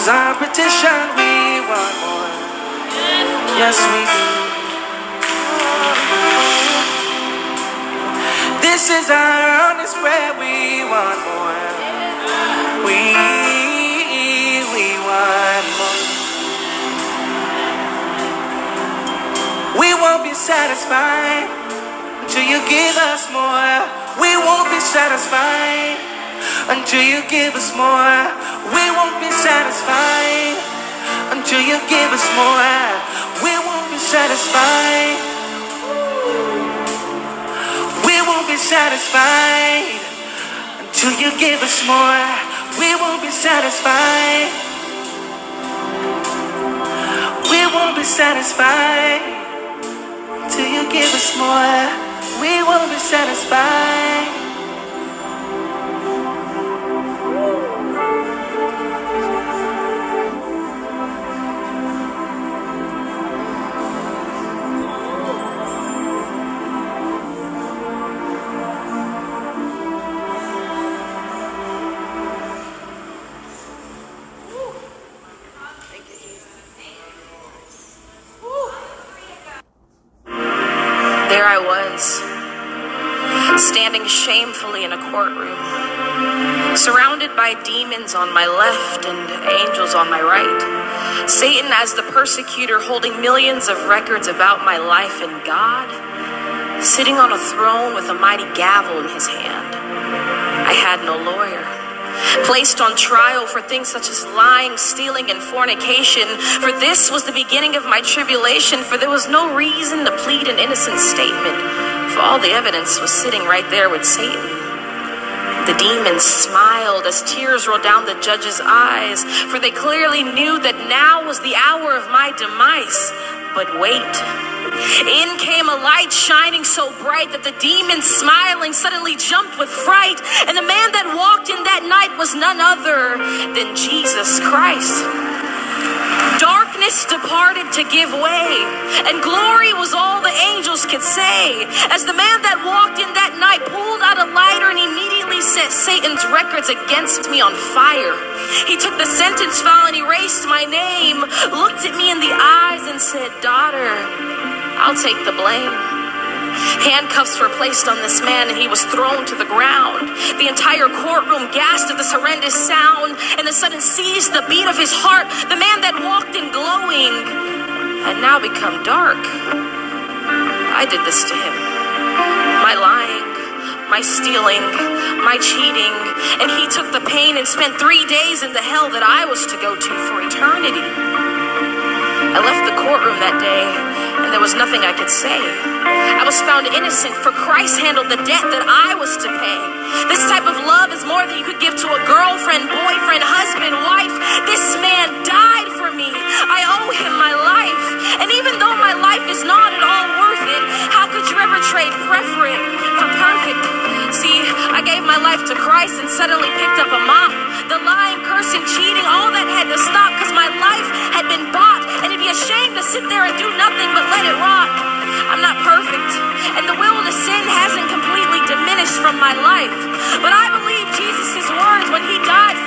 is our petition. We want more. Yes, we do. This is our honest prayer. We want more. We want more. We won't be satisfied until you give us more. We won't be satisfied until you give us more. We won't be satisfied until you give us more. We won't be satisfied. We won't be satisfied until you give us more. We won't be satisfied. We won't be satisfied until you give us more. We won't be satisfied. There I was, standing shamefully in a courtroom, surrounded by demons on my left and angels on my right. Satan as the persecutor, holding millions of records about my life, and God sitting on a throne with a mighty gavel in his hand. I had no lawyer. Placed on trial for things such as lying, stealing, and fornication. For this was the beginning of my tribulation, for there was no reason to plead an innocent statement, for all the evidence was sitting right there with Satan. The demons smiled as tears rolled down the judge's eyes, for they clearly knew that now was the hour of my demise. But wait. In came a light shining so bright that the demons smiling suddenly jumped with fright. And the man that walked in that night was none other than Jesus Christ. Darkness departed to give way, and glory was all the angels could say, as the man that walked in that night pulled out a lighter and immediately set Satan's records against me on fire. He took the sentence file and erased my name, looked at me in the eyes and said, "Daughter, I'll take the blame." Handcuffs were placed on this man and he was thrown to the ground. The entire courtroom gasped at this horrendous sound, and the sudden seized the beat of his heart. The man that walked in glowing had now become dark. I did this to him. My lying, my stealing, my cheating, and he took the pain and spent 3 days in the hell that I was to go to for eternity. I left the courtroom that day, and there was nothing I could say. I was found innocent, for Christ handled the debt that I was to pay. This type of love is more than you could give to a girlfriend, boyfriend, husband, wife. This man died for me. I owe him my life. And even though my life is not at all worth it, how could you ever trade preferent for perfect? See, I gave my life to Christ and suddenly picked up a mop. The lying, cursing, cheating, all that had to stop, because my life had been bought. And it'd be a shame to sit there and do nothing but let it rot. I'm not perfect, and the will to sin hasn't completely diminished from my life. But I believe Jesus' words when he died